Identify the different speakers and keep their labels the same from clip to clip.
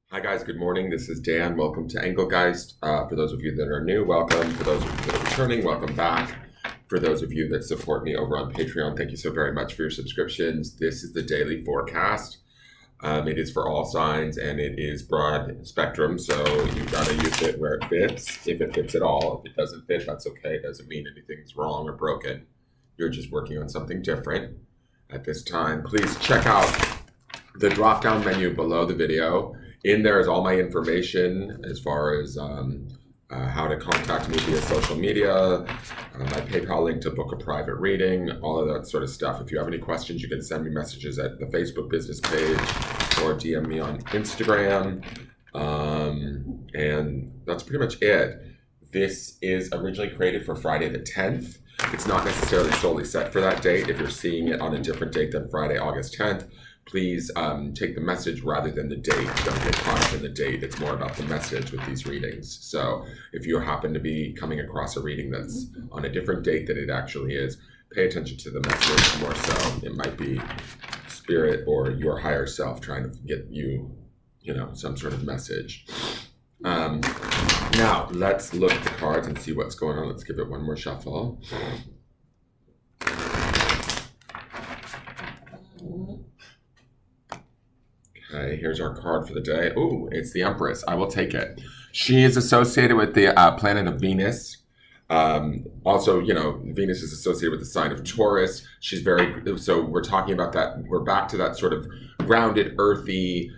Speaker 1: Hi guys, good morning. This is Dan. Welcome to Engelgeist. For those of you that are new, welcome. For those of you that are returning, welcome back. For those of you that support me over on Patreon, thank you so very much for your subscriptions. This is the daily forecast. It is for all signs and it is broad spectrum, so you gotta use it where it fits, if it fits at all. If it doesn't fit, that's okay. It doesn't mean anything's wrong or broken. You're just working on something different at this time. Please check out the drop-down menu below the video. In there is all my information as far as how to contact me via social media, my PayPal link to book a private reading, all of that sort of stuff. If you have any questions, you can send me messages at the Facebook business page or DM me on Instagram. And that's pretty much it. This is originally created for Friday the 10th. It's not necessarily solely set for that date. If you're seeing it on a different date than Friday, August 10th, please take the message rather than the date. Don't get caught up in the date. It's more about the message with these readings. So if you happen to be coming across a reading that's on a different date than it actually is, pay attention to the message more so. It might be spirit or your higher self trying to get you, some sort of message. Now, let's look at the cards and see what's going on. Let's give it one more shuffle. Okay, here's our card for the day. Ooh, it's the Empress. I will take it. She is associated with the planet of Venus. Also, Venus is associated with the sign of Taurus. So we're talking about that. We're back to that sort of grounded, earthy,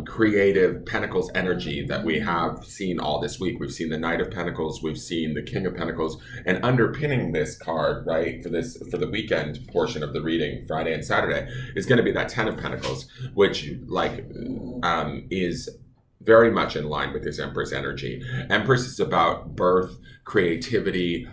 Speaker 1: creative Pentacles energy that we have seen all this week. We've seen the Knight of Pentacles, we've seen the King of Pentacles, and underpinning this card, right, for the weekend portion of the reading, Friday and Saturday, is going to be that Ten of Pentacles, which is very much in line with this Empress energy. Empress is about birth, creativity,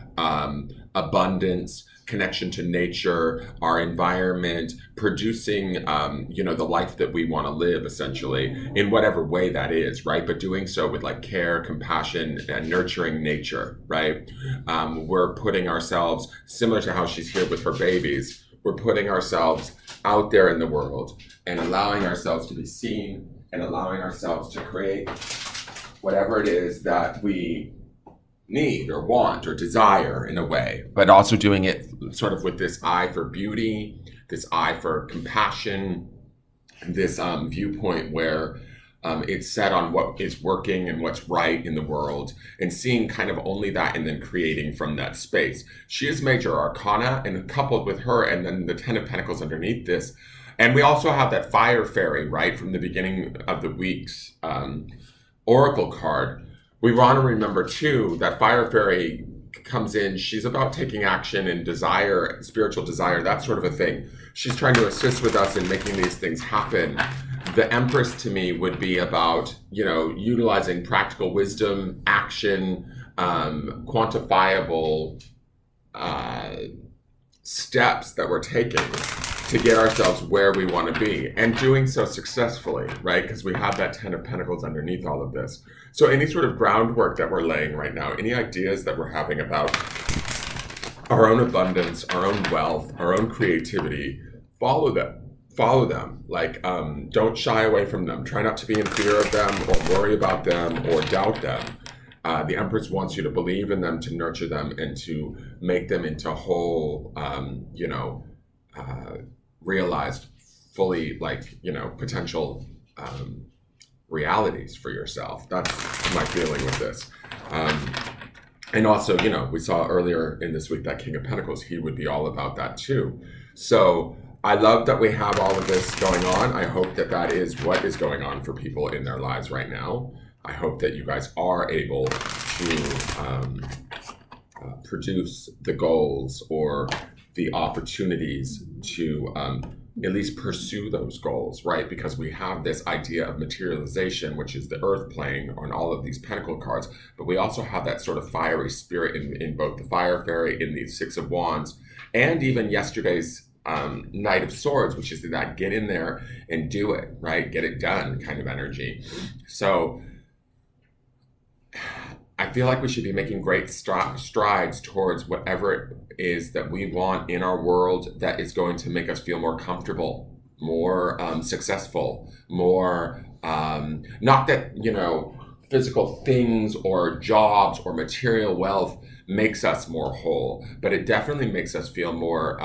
Speaker 1: abundance, connection to nature, our environment, producing, the life that we want to live, essentially, in whatever way that is, right? But doing so with care, compassion, and nurturing nature, right? We're putting ourselves, similar to how she's here with her babies, we're putting ourselves out there in the world and allowing ourselves to be seen and allowing ourselves to create whatever it is that we need or want or desire in a way, but also doing it sort of with this eye for beauty, this eye for compassion, this viewpoint where it's set on what is working and what's right in the world, and seeing kind of only that and then creating from that space. She is major arcana, and coupled with her and then the Ten of Pentacles underneath this. And we also have that Fire Fairy, right, from the beginning of the week's Oracle card. We want to remember, too, that Fire Fairy comes in. She's about taking action and desire, spiritual desire, that sort of a thing. She's trying to assist with us in making these things happen. The Empress, to me, would be about, utilizing practical wisdom, action, quantifiable steps that we're taking to get ourselves where we want to be, and doing so successfully, right? Because we have that Ten of Pentacles underneath all of this. So any sort of groundwork that we're laying right now, any ideas that we're having about our own abundance, our own wealth, our own creativity, follow them. Don't shy away from them. Try not to be in fear of them or worry about them or doubt them. The Empress wants you to believe in them, to nurture them, and to make them into whole, realized, fully, potential realities for yourself. That's my feeling with this. And also, we saw earlier in this week that King of Pentacles, he would be all about that too. So I love that we have all of this going on. I hope that is what is going on for people in their lives right now. I hope that you guys are able to produce the goals or the opportunities to at least pursue those goals, right? Because we have this idea of materialization, which is the earth plane on all of these pentacle cards, but we also have that sort of fiery spirit in both the Fire Fairy, in the Six of Wands, and even yesterday's Knight of Swords, which is that get in there and do it, right? Get it done kind of energy. So I feel like we should be making great strides towards whatever it is that we want in our world that is going to make us feel more comfortable, more successful, more Not that, physical things or jobs or material wealth makes us more whole, but it definitely makes us feel more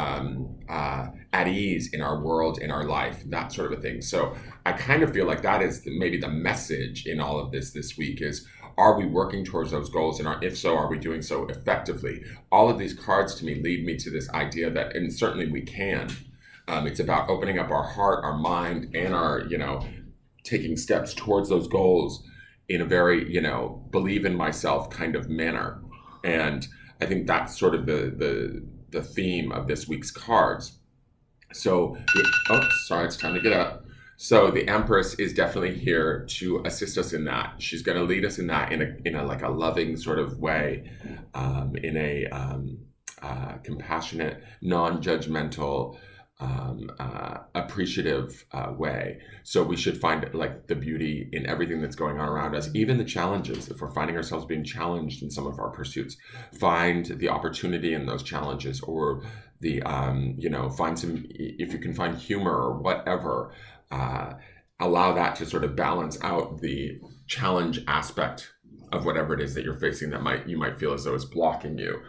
Speaker 1: at ease in our world, in our life, that sort of a thing. So I kind of feel like that is maybe the message in all of this week is, are we working towards those goals? And if so, are we doing so effectively? All of these cards to me lead me to this idea that, and certainly we can. It's about opening up our heart, our mind, and our, taking steps towards those goals in a very, believe in myself kind of manner. And I think that's sort of the theme of this week's cards. So, sorry, it's time to get up. So the Empress is definitely here to assist us in that. She's going to lead us in that in a like a loving sort of way, in a compassionate, non-judgmental, appreciative way. So we should find like the beauty in everything that's going on around us, even the challenges. If we're finding ourselves being challenged in some of our pursuits, find the opportunity in those challenges, or the find some, if you can find humor or whatever, allow that to sort of balance out the challenge aspect of whatever it is that you're facing that you might feel as though it's blocking you.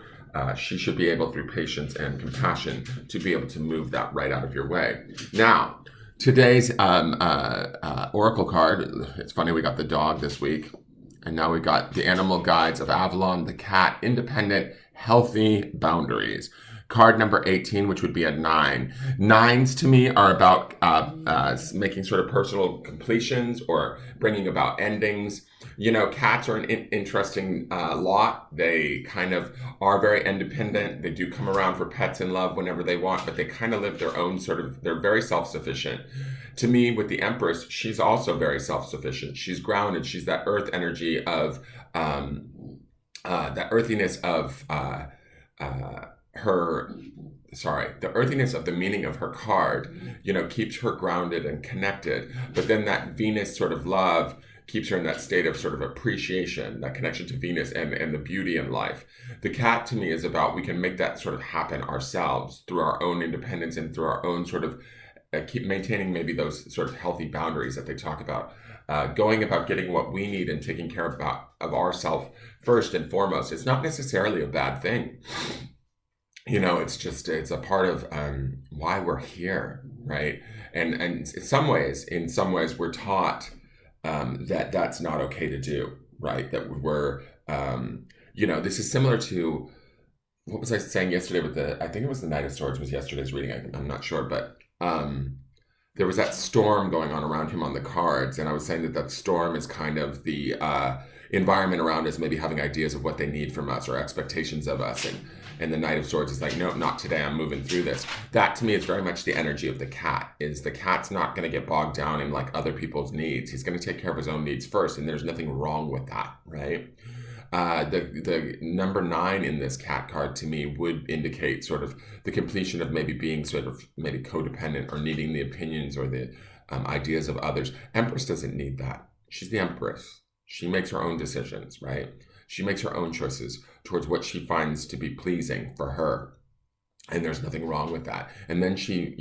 Speaker 1: She should be able, through patience and compassion, to be able to move that right out of your way. Now, today's oracle card, it's funny, we got the dog this week, and now we got the animal guides of Avalon, the cat, independent, healthy boundaries. Card number 18, which would be a 9. 9s to me are about making sort of personal completions or bringing about endings. Cats are an interesting lot. They kind of are very independent. They do come around for pets and love whenever they want, but they kind of live their own they're very self-sufficient. To me, with the Empress, she's also very self-sufficient. She's grounded. She's that earth energy of, that earthiness of the earthiness of the meaning of her card, keeps her grounded and connected. But then that Venus sort of love keeps her in that state of sort of appreciation, that connection to Venus and the beauty in life. The cat to me is about, we can make that sort of happen ourselves through our own independence and through our own sort of keep maintaining maybe those sort of healthy boundaries that they talk about. Going about getting what we need and taking care of ourselves first and foremost. It's not necessarily a bad thing. It's a part of why we're here, right? And in some ways we're taught that that's not okay to do, right? That we're, this is similar to, what was I saying yesterday with I think it was the Knight of Swords was yesterday's reading. I'm not sure, but there was that storm going on around him on the cards. And I was saying that storm is kind of the environment around us, maybe having ideas of what they need from us or expectations of us. And the Knight of Swords is like, no, not today. I'm moving through this. That to me is very much the energy of the cat. Is the cat's not going to get bogged down in like other people's needs. He's going to take care of his own needs first, and there's nothing wrong with that, right? The number 9 in this cat card to me would indicate sort of the completion of maybe being sort of maybe codependent or needing the opinions or the ideas of others. Empress doesn't need that. She's the Empress. She makes her own decisions, right? She makes her own choices towards what she finds to be pleasing for her. And there's nothing wrong with that. And then she,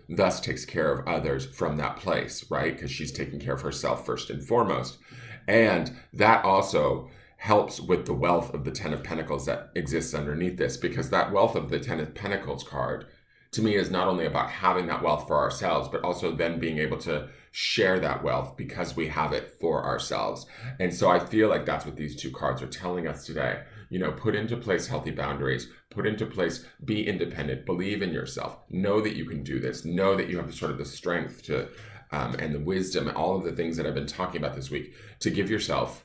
Speaker 1: thus takes care of others from that place, right? Because she's taking care of herself first and foremost. And that also helps with the wealth of the 10 of Pentacles that exists underneath this, because that wealth of the 10 of Pentacles card, to me, is not only about having that wealth for ourselves, but also then being able to share that wealth because we have it for ourselves. And so I feel like that's what these two cards are telling us today. Put into place healthy boundaries, put into place, be independent, believe in yourself, know that you can do this, know that you have sort of the strength to, and the wisdom, all of the things that I've been talking about this week, to give yourself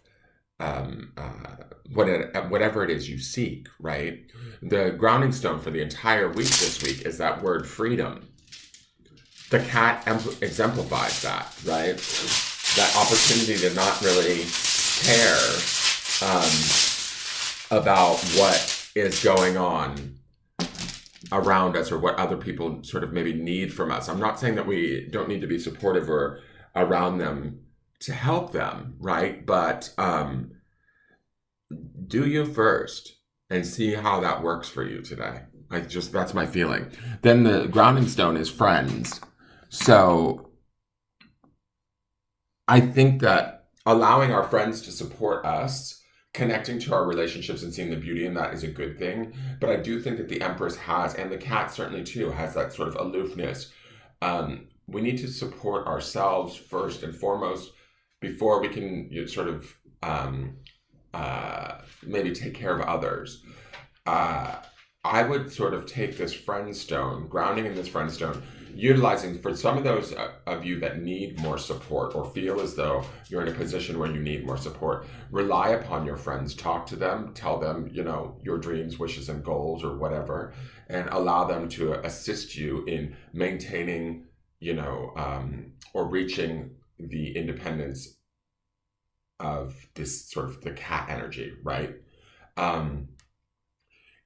Speaker 1: whatever it is you seek, right? The grounding stone for the entire week this week is that word freedom. The cat exemplifies that, right? That opportunity to not really care about what is going on around us or what other people sort of maybe need from us. I'm not saying that we don't need to be supportive or around them to help them, right? But do you first and see how that works for you today. That's my feeling. Then the grounding stone is friends. So I think that allowing our friends to support us, connecting to our relationships and seeing the beauty in that is a good thing. But I do think that the Empress has, and the cat certainly too, has that sort of aloofness. We need to support ourselves first and foremost before we can sort of maybe take care of others. Uh, I would sort of take this friend stone, grounding in this friend stone, utilizing for some of those of you that need more support or feel as though you're in a position where you need more support. Rely upon your friends, talk to them, tell them, your dreams, wishes, and goals or whatever, and allow them to assist you in maintaining, or reaching the independence of this sort of the cat energy, right?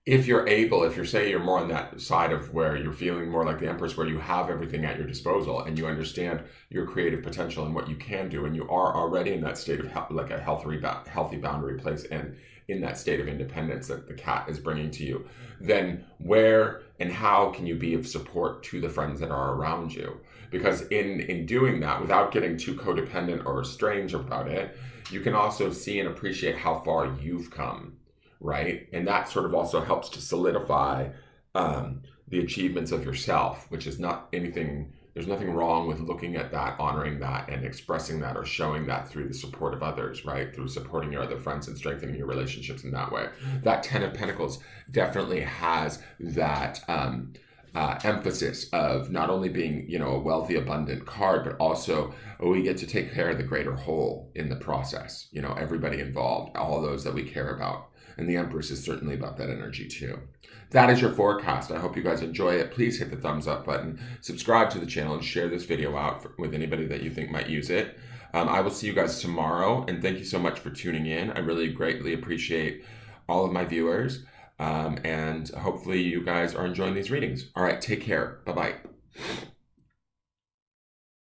Speaker 1: If you're able, if you're more on that side of where you're feeling more like the Empress, where you have everything at your disposal and you understand your creative potential and what you can do, and you are already in that state of like a healthy boundary place and in that state of independence that the cat is bringing to you, then where and how can you be of support to the friends that are around you? Because in doing that, without getting too codependent or strange about it, you can also see and appreciate how far you've come, right? And that sort of also helps to solidify the achievements of yourself, which is not anything, there's nothing wrong with looking at that, honoring that, and expressing that or showing that through the support of others, right? Through supporting your other friends and strengthening your relationships in that way. That 10 of Pentacles definitely has that emphasis of not only being, a wealthy, abundant card, but also we get to take care of the greater whole in the process, everybody involved, all those that we care about. And the Empress is certainly about that energy too. That is your forecast. I hope you guys enjoy it. Please hit the thumbs up button, subscribe to the channel, and share this video out with anybody that you think might use it. I will see you guys tomorrow, and thank you so much for tuning in. I really greatly appreciate all of my viewers, and hopefully you guys are enjoying these readings. All right, take care. Bye-bye.